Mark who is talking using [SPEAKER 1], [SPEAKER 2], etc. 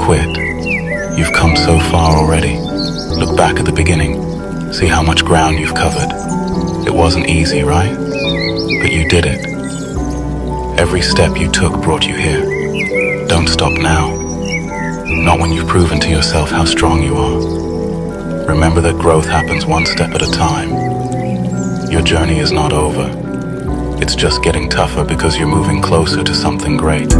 [SPEAKER 1] quit. You've come so far already. Look back at the beginning. See how much ground you've covered. It wasn't easy, right? But you did it. Every step you took brought you here. Don't stop now. Not when you've proven to yourself how strong you are. Remember that growth happens one step at a time. Your journey is not over. It's just getting tougher because you're moving closer to something great.